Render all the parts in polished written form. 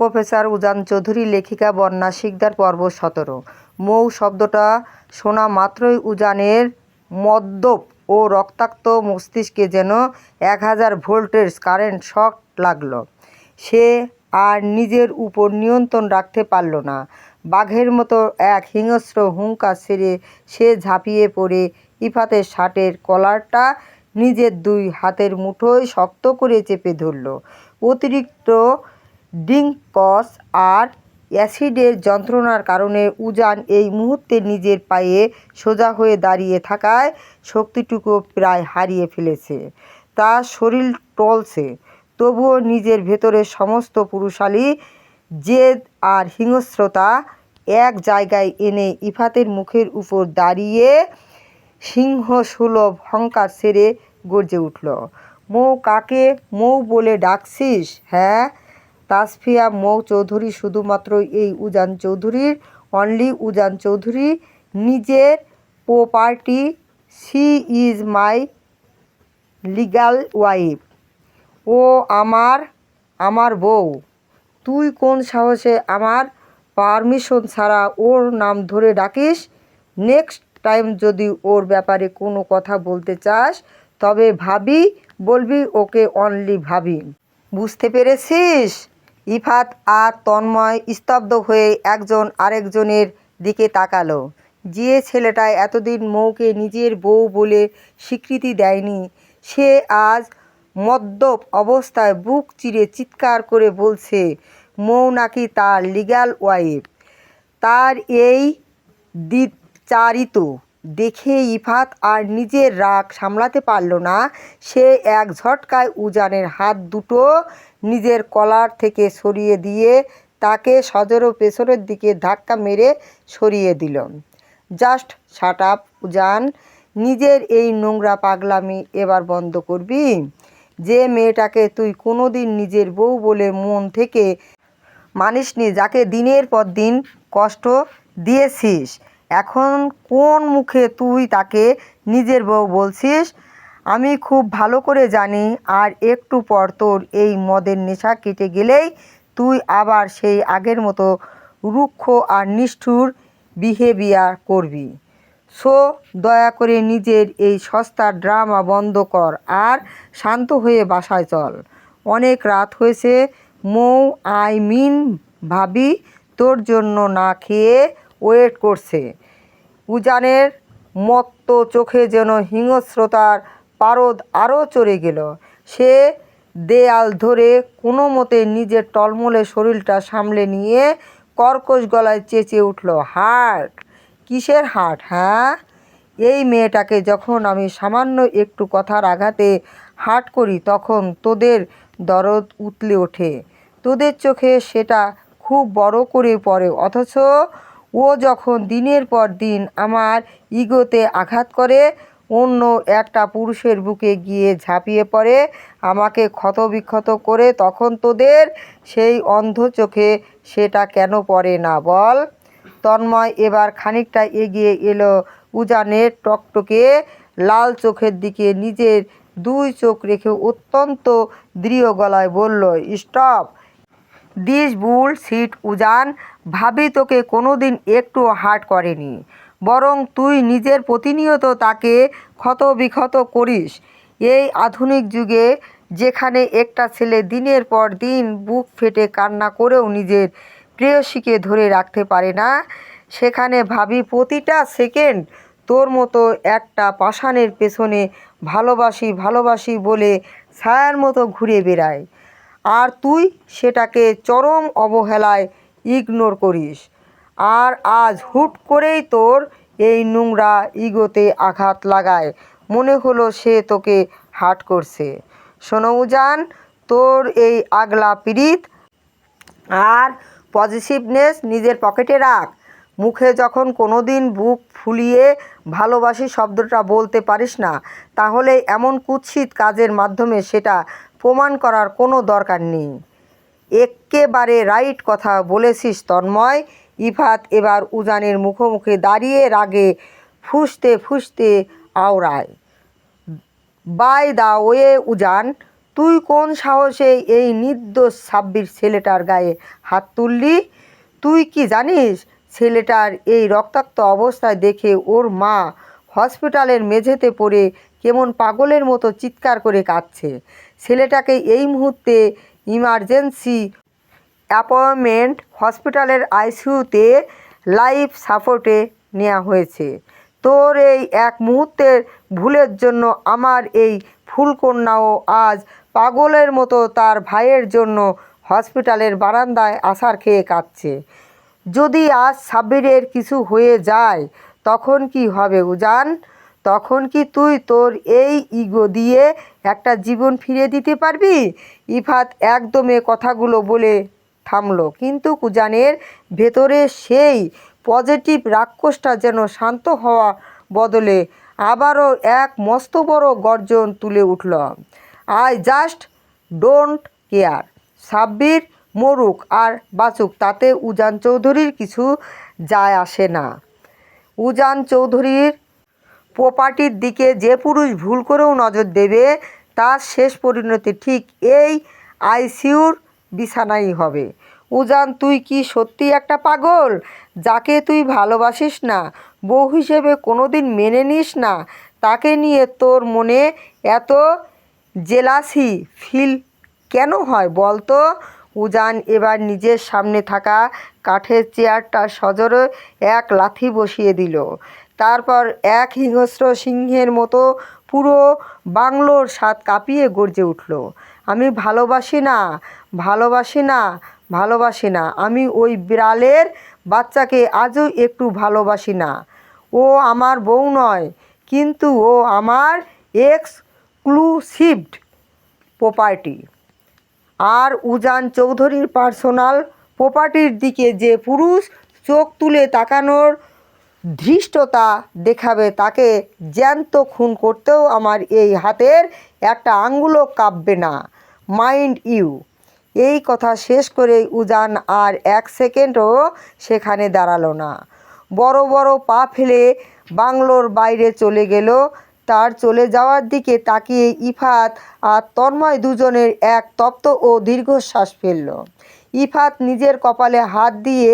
Professor উজান চৌধুরী, লেখিকা বন্যা শিকদার, পর্ব 17। মৌ শব্দটা শোনা মাত্রই উজানের মদ্যপ ও রক্তাক্ত মস্তিষ্কে যেন 1000 ভোল্টের কারেন্ট শক লাগল। সে আর নিজের উপর নিয়ন্ত্রণ রাখতে পারল না। বাঘের মতো এক হিংস্র হুঙ্কার ছেড়ে সে ঝাঁপিয়ে পড়ে ইফাতের শার্টের কলারটা নিজের 2 হাতের মুঠোয় শক্ত করে চেপে ধরল। অতিরিক্ত ডিঙ্কস আর অ্যাসিডের যন্ত্রণার কারণে উজান এই মুহূর্তে নিজের পায়ে সোজা হয়ে দাঁড়িয়ে থাকায় শক্তিটুকু প্রায় হারিয়ে ফেলেছে। তার শরীর টলছে, তবুও নিজের ভেতরের সমস্ত পুরুষালী জেদ আর হিংস্রতা এক জায়গায় এনে ইফাতের মুখের উপর দাঁড়িয়ে সিংহসুলভ হংকার ছেড়ে গর্জে উঠল। মৌ, কাকে মৌ বলে ডাকছিস? হ্যাঁ, তাসফিয়া মৌ চৌধুরী, শুধুমাত্র এই উজান চৌধুরীর, অনলি উজান চৌধুরী, নিজের property. She is my legal wife. ও আমার বউ। তুই কোন সাহসে আমার পারমিশন ছাড়া ওর নাম ধরে ডাকিস? নেক্সট টাইম যদি ওর ব্যাপারে কোনো কথা বলতে চাস তবে ভাবি বলবি, ওকে অনলি ভাবি। বুঝতে পেরেছিস? ইফাত আর তন্ময় স্তব্ধ হয়ে একজন আরেকজনের দিকে তাকালো। যে ছেলেটা এতদিন মৌকে নিজের বউ বলে স্বীকৃতি দেয়নি, সে আজ মদ্যপ অবস্থায় বুক চিরে চিৎকার করে বলছে মৌ নাকি তার লিগ্যাল ওয়াইফ। তার এই দ্বিচারিত দেখে ইফাত আর নিজের রাগ সামলাতে পারল না। সে এক ঝটকায় উজানের হাত দুটো নিজের কলার থেকে সরিয়ে দিয়ে তাকে সজোরে পেছনের দিকে ধাক্কা মেরে সরিয়ে দিল। জাস্ট শাট আপ উজান, নিজের এই নোংরা পাগলামি এবার বন্ধ করবি? যে মেয়েটাকে তুই কোনোদিন নিজের বউ বলে মন থেকে মানিসনি, যাকে দিনের পর দিন কষ্ট দিয়েছিস, এখন কোন মুখে তুই তাকে নিজের বউ বলছিস? আমি খুব ভালো করে জানি। আর একটু পর তোর এই মদের নেশা কেটে গেলেই তুই আবার সেই আগের মতো রুক্ষ আর নিষ্ঠুর বিহেভিয়ার করবি। সো দয়া করে নিজের এই সস্তা ড্রামা বন্ধ কর আর শান্ত হয়ে বাসায় চল। অনেক রাত হয়েছে মৌ, আই মিন ভাবি তোর জন্য না খেয়ে ওয়েট করছে। উজানের মত্ত চোখে যেন হিংস্রতার পারদ আরও চড়ে গেল। সে দেয়াল ধরে কোনো মতে নিজের টলমলে শরীরটা সামলে নিয়ে কর্কশ গলায় চেঁচিয়ে উঠল, হার্ট? কিসের হার্ট? হ্যাঁ, এই মেয়েটাকে যখন আমি সামান্য একটু কথার আঘাতে হার্ট করি তখন তোদের দরদ উতলে ওঠে, তোদের চোখে সেটা খুব বড় করে পড়ে। অথচ ও যখন দিনের পর দিন আমার ইগোতে আঘাত করে, অন্য একটা পুরুষের বুকে গিয়ে ঝাঁপিয়ে পড়ে, আমাকে ক্ষতবিক্ষত করে, তখন তোদের সেই অন্ধ চোখে সেটা কেন পড়ে না বল? তন্ময় এবার খানিকটা এগিয়ে এলো উজানের টকটকে লাল চোখের দিকে, নিজের 2 চোখ রেখে অত্যন্ত দৃঢ় গলায় বলল, স্টপ দিস বুলশিট উজান। ভাবি তোকে কোনোদিন একটুও হার্ট করেনি, বরং তুই নিজের প্রতিনিয়ত তাকে ক্ষতবিক্ষত করিস। এই আধুনিক যুগে যেখানে একটা ছেলে দিনের পর দিন বুক ফেটে কান্না করেও নিজের প্রেয়সীকে ধরে রাখতে পারে না, সেখানে ভাবি প্রতিটা সেকেন্ড তোর মতো একটা পাষাণের পেছনে ভালোবাসি ভালোবাসি বলে ছায়ার মতো ঘুরে বেড়ায়, আর তুই সেটাকে চরম অবহেলায় ইগনোর করিস। আর আজ হুট করেই তোর এই নোংরা ইগোতে আঘাত লাগায় মনে হলো সে তোকে হার্ট করছে। শোনো উজান, তোর এই আগলা পিরিত আর পজিটিভনেস নিজের পকেটে রাখ। মুখে যখন কোনোদিন বুক ফুলিয়ে ভালোবাসি শব্দটা বলতে পারিস না, তাহলে এমন কুৎসিত কাজের মাধ্যমে সেটা প্রমাণ করার কোনো দরকার নেই। এক্কেবারে রাইট কথা বলেছিস তন্ময়। ইফাত এবার উজানের মুখোমুখি দাঁড়িয়ে রাগে ফুঁসতে ফুঁসতে আওড়ায়, বাই দা ওয়ে উজান, তুই কোন সাহসে এই নির্দোষ সাব্বির ছেলেটার গায়ে হাত তুললি? তুই কি জানিস ছেলেটার এই রক্তাক্ত অবস্থায় দেখে ওর মা হসপিটালের মেঝেতে পড়ে কেমন পাগলের মতো চিৎকার করে কাঁদছে। ছেলেটাকে এই মুহূর্তে ইমার্জেন্সি অ্যাপয়েন্টমেন্ট হসপিটালের আইসিইউতে লাইফ সাপোর্টে নেওয়া হয়েছে। তোর এই এক মুহূর্তের ভুলের জন্য আমার এই ফুলকন্যাও আজ পাগলের মতো তার ভাইয়ের জন্য হসপিটালের বারান্দায় আছাড় খেয়ে কাঁদছে। যদি আজ সাব্বিরের কিছু হয়ে যায় তখন কি হবে উজান? তখন কি তুই তোর এই ইগো দিয়ে একটা জীবন ফিরিয়ে দিতে পারবি? ইফাত একদমে কথাগুলো বলে থামলো, কিন্তু উজানের ভেতরে সেই পজিটিভ রাক্ষসটা যেন শান্ত হওয়া বদলে আবারও এক মস্ত বড় গর্জন তুলে উঠল। I just don't care. Sabbir মরুক আর বাঁচুক তাতে উজান চৌধুরীর কিছু যায় আসে না। উজান চৌধুরীর প্রপার্টির দিকে যে পুরুষ ভুল করেও নজর দেবে তার শেষ পরিণতি ঠিক এই আইসিইউর বিছানাই হবে। উজান, তুই কি সত্যি একটা পাগল? যাকে তুই ভালোবাসিস না, বউ হিসেবে কোনোদিন মেনে নিস না, তাকে নিয়ে তোর মনে এত জেলাসি ফিল কেন হয় বল তো? উজান এবার নিজের সামনে থাকা কাঠের চেয়ারটা সজোরে এক লাথি বসিয়ে দিল। তারপর এক হিংস্র সিংহের মতো পুরো বাংলোর ছাদ কাঁপিয়ে গর্জে উঠল। আমি ভালোবাসি না, ভালোবাসি না, ভালোবাসি না। আমি ওই বিড়ালের বাচ্চাকে আজও একটু ভালোবাসি না। ও আমার বউ নয়, কিন্তু ও আমার এক্সক্লুসিভ প্রপার্টি। আর উজান চৌধুরীর পার্সোনাল প্রপার্টির দিকে যে পুরুষ চোখ তুলে তাকানোর ধৃষ্টতা দেখাবে তাকে জ্যান্ত খুন করতেও আমার এই হাতের একটা আঙ্গুলও কাঁপবে না। Mind you. এই কথা শেষ করে উজান আর এক সেকেন্ডও সেখানে দাঁড়ালো না। বড় বড় পা ফেলে বাংলোর বাইরে চলে গেল। তার চলে যাওয়ার দিকে তাকিয়ে ইফাত আর তন্ময় দুজনের এক তপ্ত ও দীর্ঘশ্বাস ফেলল। ইফাত নিজের কপালে হাত দিয়ে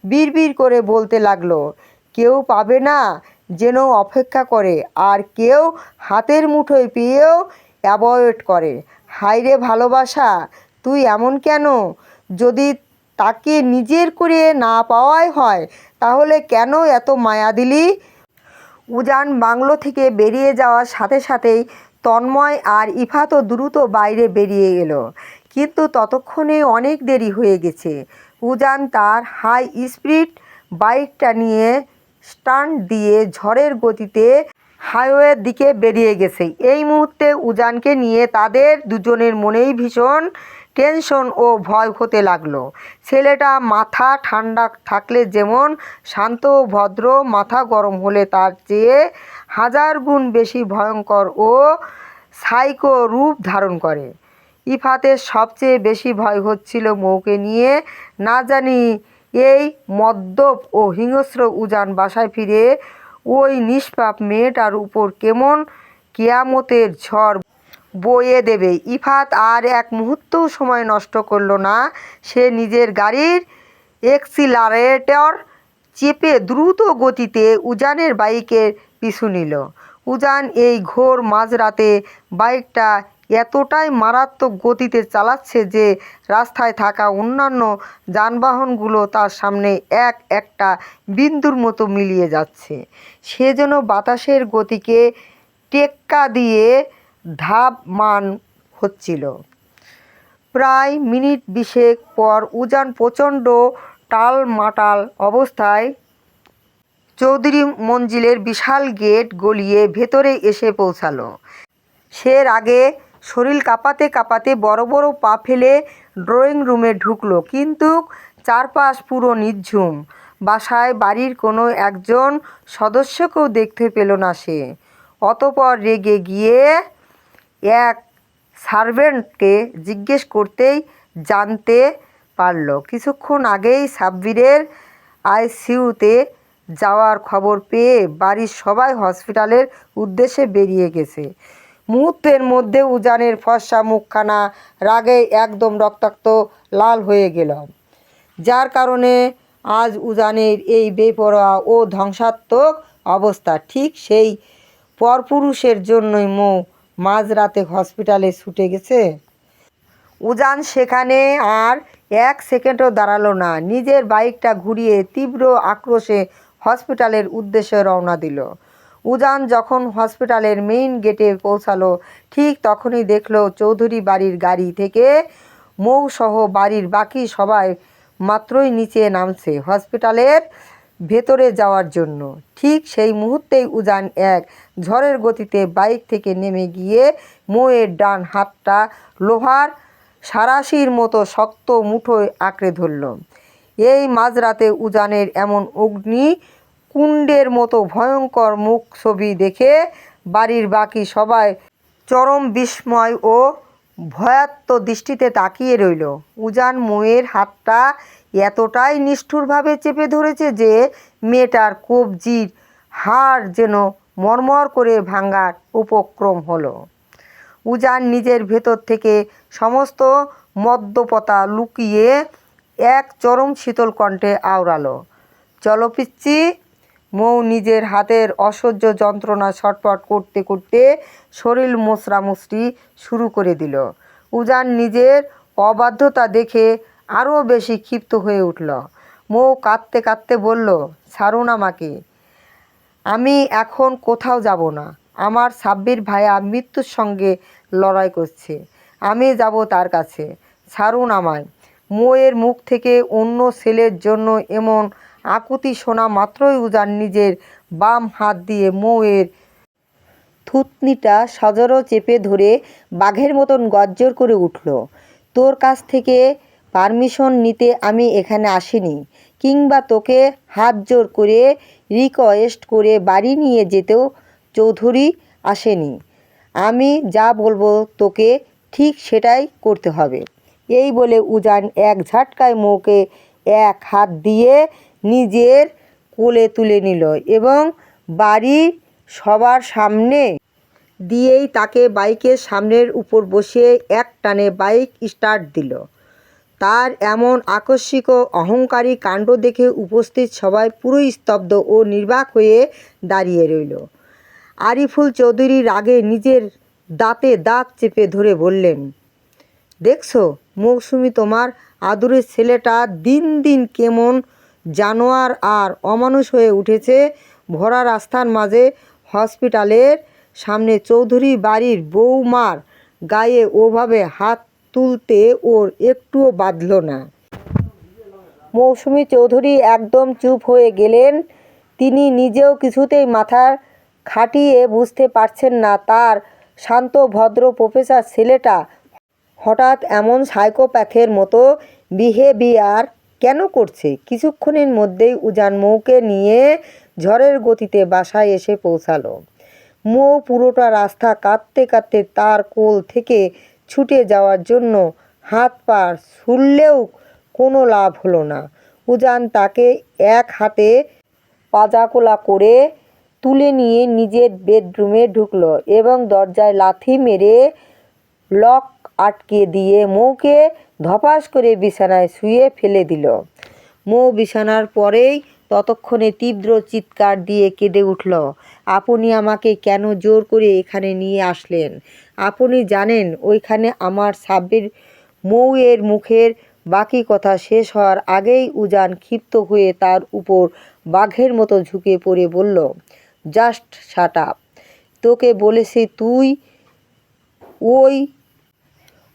বিড়বিড় করে বলতে লাগলো, কেউ পাবে না যেন অপেক্ষা করে, আর কেউ হাতের মুঠোয় পেয়েও অ্যাভয়েড করে। হায়রে ভালোবাসা, তুই এমন কেন? যদি তাকে নিজের করে না পাওয়াই হয় তাহলে কেন এত মায়া দিলি? উজান বাংলো থেকে বেরিয়ে যাওয়ার সাথে সাথেই তন্ময় আর ইফাতও দ্রুত বাইরে বেরিয়ে এলো, কিন্তু ততক্ষণে অনেক দেরি হয়ে গেছে। উজান তার হাই স্পিড বাইকটা নিয়ে স্টান্ট দিয়ে ঝড়ের গতিতে হাইওয়ের দিকে বেরিয়ে গেছে। এই মুহূর্তে উজানকে নিয়ে তাদের দুজনের মনেই ভীষণ টেনশন ও ভয় হতে লাগলো। ছেলেটা মাথা ঠান্ডা থাকলে যেমন শান্ত ও ভদ্র, মাথা গরম হলে তার চেয়ে 1000 গুণ বেশি ভয়ঙ্কর ও সাইকো রূপ ধারণ করে। ইফাতের সবচেয়ে বেশি ভয় হচ্ছিল মৌকে নিয়ে। না জানি এই মদ্যপ ও হিংস্র উজান বাসায় ফিরে ওই নিষ্পাপ মেয়েটার উপর কেমন কেয়ামতের ঝড় বয়ে দেবে। ইফাত আর এক মুহূর্তও সময় নষ্ট করল না। সে নিজের গাড়ির এক্সিলারেটর চেপে দ্রুত গতিতে উজানের বাইকের পিছু নিল। উজান এই ঘোর মাঝরাতে বাইকটা এতটাই মারাত্মক গতিতে চালাচ্ছে যে রাস্তায় থাকা অন্যান্য যানবাহনগুলো তার সামনে এক একটা বিন্দুর মতো মিলিয়ে যাচ্ছে। সে যেন বাতাসের গতিকে টেক্কা দিয়ে ধাবমান হচ্ছিল। প্রায় মিনিট 20 পর উজান প্রচণ্ড টালমাটাল অবস্থায় চৌধুরী মঞ্জিলের বিশাল গেট গলিয়ে ভেতরে এসে পৌঁছালো। সে আগে শরীর কাঁপাতে কাঁপাতে বড় বড় পা ফেলে ড্রয়িং রুমে ঢুকলো, কিন্তু চারপাশ পুরো নিঝুম। বাসায় বাড়ির কোনো একজন সদস্যকেও দেখতে পেল না সে। অতঃপর রেগে গিয়ে এক সার্ভেন্টকে জিজ্ঞেস করতেই জানতে পারল কিছুক্ষণ আগেই সাব্বিরের আইসিইউতে যাওয়ার খবর পেয়ে বাড়ির সবাই হসপিটালের উদ্দেশ্যে বেরিয়ে গেছে। মুহূর্তের মধ্যে উজানের ফর্সা মুখখানা রাগে একদম রক্তাক্ত লাল হয়ে গেল, যার কারণে আজ উজানের এই বেপরোয়া ও ধ্বংসাত্মক অবস্থা। ঠিক সেই পরপুরুষের জন্যই মৌ মাঝরাতে হসপিটালে ছুটে গেছে। উজান সেখানে আর এক সেকেন্ডও দাঁড়ালো না, নিজের বাইকটা ঘুরিয়ে তীব্র আক্রোশে হসপিটালের উদ্দেশ্যে রওনা দিল। উজান যখন হসপিটালের মেইন গেটে পৌঁছালো, ঠিক তখনই দেখলো চৌধুরী বাড়ির গাড়ি থেকে মৌসহ বাড়ির বাকি সবাই মাত্রই নিচে নামছে হসপিটালের ভেতরে যাওয়ার জন্য। ঠিক সেই মুহূর্তেই উজান এক ঝড়ের গতিতে বাইক থেকে নেমে গিয়ে মৌয়ের ডান হাতটা লোহার সারাশির মতো শক্ত মুঠোয় আঁকড়ে ধরল। এই মাঝরাতে উজানের এমন অগ্নিকুণ্ডের মতো ভয়ঙ্কর মুখ ছবি দেখে বাড়ির বাকি সবাই চরম বিস্ময় ও ভয়ার্ত দৃষ্টিতে তাকিয়ে রইল। উজান মৌয়ের হাতটা এতটাই নিষ্ঠুরভাবে চেপে ধরেছে যে মেয়েটার কবজির হাড় যেন মরমর করে ভাঙার উপক্রম হলো। উজান নিজের ভেতর থেকে সমস্ত মদ্যপতা লুকিয়ে এক চরম শীতল কণ্ঠে আওড়ালো, চলো পিচ্চি। মৌ নিজের হাতের অসহ্য যন্ত্রণা ছটফট করতে করতে শরীর মোচড়ামুচড়ি শুরু করে দিল। উজান নিজের অবাধ্যতা দেখে আরও বেশি ক্ষিপ্ত হয়ে উঠল। মৌ কাঁদতে কাঁদতে বলল, ছাড়ুন আমাকে, আমি এখন কোথাও যাব না। আমার সাব্বির ভাইয়া মৃত্যুর সঙ্গে লড়াই করছে, আমি যাব তার কাছে, ছাড়ুন আমায়। মৌয়ের মুখ থেকে অন্য ছেলের জন্য এমন আকুতি শোনা মাত্রই উজান নিজের বাম হাত দিয়ে মৌয়ের থুতনিটা সজোরে চেপে ধরে বাঘের মতন গর্জন করে উঠল, তোর কাছ থেকে পারমিশন নিতে আমি এখানে আসিনি, কিংবা তোকে হাত জোর করে রিকোয়েস্ট করে বাড়ি নিয়ে যেতেও চৌধুরী আসেনি। আমি যা বলবো তোকে ঠিক সেটাই করতে হবে। এই বলে উজান এক ঝটকায় মৌকে এক হাত দিয়ে নিজের কোলে তুলে নিল এবং বাড়ির সবার সামনে দিয়েই তাকে বাইকের সামনের উপর বসিয়ে এক টানে বাইক স্টার্ট দিল। তার এমন আকস্মিক ও অহংকারী কাণ্ড দেখে উপস্থিত সবাই পুরো স্তব্ধ ও নির্বাক হয়ে দাঁড়িয়ে রইল। আরিফুল চৌধুরী রাগে নিজের দাঁতে দাঁত চেপে ধরে বললেন, দেখছো মৌসুমি, তোমার আদুরের ছেলেটা দিন দিন কেমন জানোয়ার আর অমানুষ হয়ে উঠেছে। ভরা রাস্তার মাঝে হসপিটালের সামনে চৌধুরী বাড়ির বৌমার গায়ে ওভাবে হাত তুলতে ওর একটুও বাধল না। মৌসুমি চৌধুরী একদম চুপ হয়ে গেলেন। তিনি নিজেও কিছুতেই মাথা খাটিয়ে বুঝতে পারছেন না তার শান্ত ভদ্র প্রফেসর ছেলেটা হঠাৎ এমন সাইকোপ্যাথের মতো বিহেভিয়ার কেন করছে। কিছুক্ষণের মধ্যেই উজান মৌকে নিয়ে ঝড়ের গতিতে বাসায় এসে পৌঁছালো। মৌ পুরোটা রাস্তা কাঁদতে কাঁদতে তার কোল থেকে ছুটে যাওয়ার জন্য হাত পা ছুড়লেও কোনো লাভ হলো না। উজান তাকে এক হাতে পাজাকোলা করে তুলে নিয়ে নিজের বেডরুমে ঢুকলো এবং দরজায় লাথি মেরে লক আটকে দিয়ে মৌকে ধপাস করে বিছানায় শুয়ে ফেলে দিল। মৌ বিছানার পরেই ততক্ষণে তীব্র চিৎকার দিয়ে কেঁদে উঠল, আপনি আমাকে কেন জোর করে এখানে নিয়ে আসলেন? আপনি জানেন ওইখানে আমার সাব্বির। মৌয়ের মুখের বাকি কথা শেষ হওয়ার আগেই উজান ক্ষিপ্ত হয়ে তার উপর বাঘের মতো ঝুঁকে পড়ে বলল, জাস্ট শাট আপ। তোকে বলেছি তুই ওই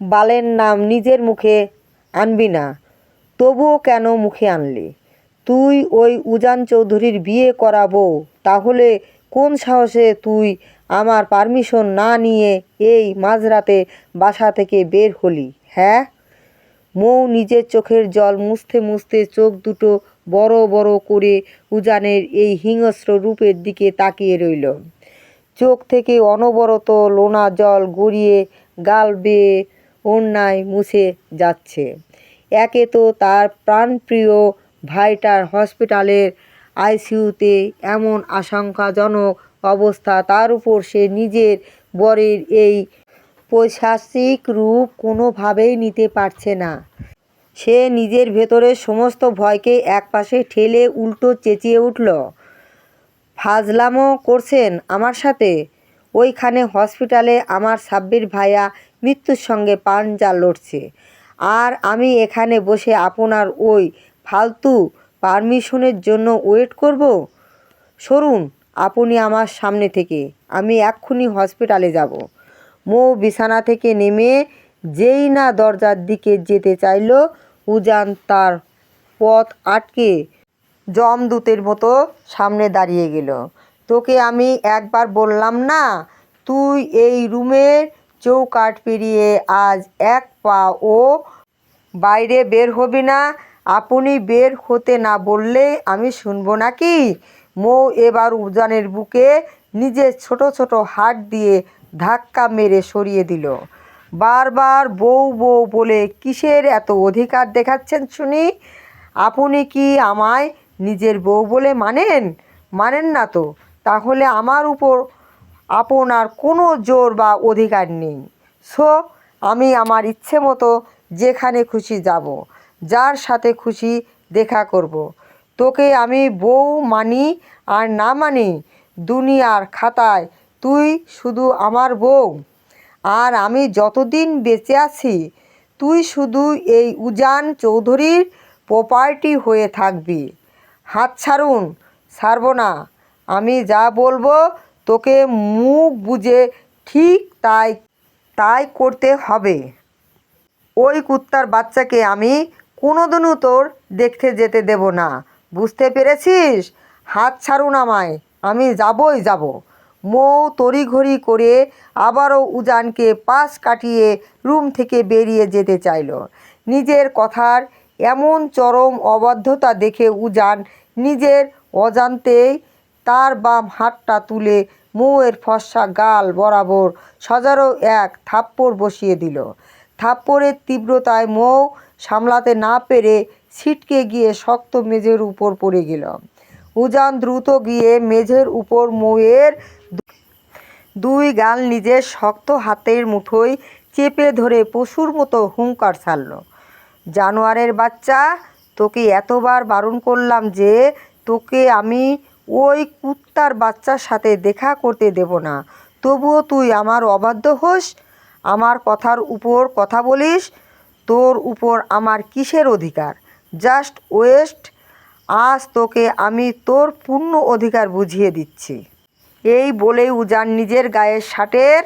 বালের নাম নিজের মুখে আনবি না, তবুও কেন মুখে আনলি? তুই ওই উজান চৌধুরীর বিয়ে করাবো, তাহলে কোন সাহসে তুই আমার পারমিশন না নিয়ে এই মাঝরাতে বাসা থেকে বের হলি? হ্যাঁ? মৌ নিজের চোখের জল মুছতে মুছতে চোখ দুটো বড় বড় করে উজানের এই হিংস্র রূপের দিকে তাকিয়ে রইল। চোখ থেকে অনবরত লোনা জল গড়িয়ে গাল বেয়ে ওড়নায় মুছে যাচ্ছে। একে তো তার প্রাণপ্রিয় ভাইটার হসপিটালের আইসিইউতে এমন আশঙ্কাজনক অবস্থা, তার উপর সে নিজের বরের এই পৈশাচিক রূপ কোনোভাবেই নিতে পারছে না। সে নিজের ভেতরের সমস্ত ভয়কে একপাশে ঠেলে উল্টো চেঁচিয়ে উঠল, ফাজলামো করছেন আমার সাথে? ওইখানে হসপিটালে আমার সাব্বির ভাইয়া মৃত্যুর সঙ্গে পাঞ্জা লড়ছে, আর আমি এখানে বসে আপনার ওই ফালতু পারমিশনের জন্য ওয়েট করব? সরুন আপনি আমার সামনে থেকে, আমি এক্ষুনি হসপিটালে যাব। মৌ বিছানা থেকে নেমে যেই না দরজার দিকে যেতে চাইল, উজান তার পথ আটকে যমদূতের মতো সামনে দাঁড়িয়ে গেল। তোকে আমি একবার বললাম না, তুই এই রুমের চৌকাঠ পেরিয়ে আজ এক পাও বাইরে বের হবি না। আপনি বের হতে না বললে আমি শুনবো নাকি? মৌ এবার উজানের বুকে নিজের ছোট ছোট হাত দিয়ে ধাক্কা মেরে সরিয়ে দিল। বারবার বউ বউ বলে কিসের এত অধিকার দেখাচ্ছেন শুনি? আপনি কি আমায় নিজের বউ বলে মানেন? মানেন না তো তাহলে আমার উপর আপনার কোনো জোর বা অধিকার নেই। সো আমি আমার ইচ্ছে মতো যেখানে খুশি যাব, যার সাথে খুশি দেখা করব। তোকে আমি বউ মানি আর না মানি, দুনিয়ার খাতায় তুই শুধু আমার বউ, আর আমি যতদিন বেঁচে আছি তুই শুধু এই উজান চৌধুরীর প্রপার্টি হয়ে থাকবি। হাত ছাড়ুন। ছাড়ব না। আমি যা বলবো তোকে মুখ বুজে ঠিক তাই তাই করতে হবে। ওই কুত্তার বাচ্চাকে আমি কোনোদিনও তোর দেখতে যেতে দেব না, বুঝতে পেরেছিস? হাত ছাড়ুন আমায়, আমি যাবই যাব। মৌ তড়িঘড়ি করে আবারও উজানকে পাশ কাটিয়ে রুম থেকে বেরিয়ে যেতে চাইল। নিজের কথার এমন চরম অবাধ্যতা দেখে উজান নিজের অজান্তেই তার বাম হাতটা তুলে মৌয়ের ফর্সা গাল বরাবর সজারো এক থাপ্পড় বসিয়ে দিল। থাপ্পড়ের তীব্রতায় মৌ সামলাতে না পেরে ছিটকে গিয়ে শক্ত মেঝের উপর পড়ে গেল। উজান দ্রুত গিয়ে মেঝের উপর মৌয়ের দুই গাল নিজের শক্ত হাতের মুঠোয় চেপে ধরে পশুর মতো হুঙ্কার ছাড়ল, জানোয়ারের বাচ্চা, তোকে এতবার বারণ করলাম যে তোকে আমি ওই কুত্তার বাচ্চার সাথে দেখা করতে দেব না, তবুও তুই আমার অবাধ্য হোস, আমার কথার উপর কথা বলিস। তোর উপর আমার কিসের অধিকার? Just West. আজ তোকে আমি তোর পূর্ণ অধিকার বুঝিয়ে দিচ্ছি। এই বলেই উজান নিজের গায়ের শার্টের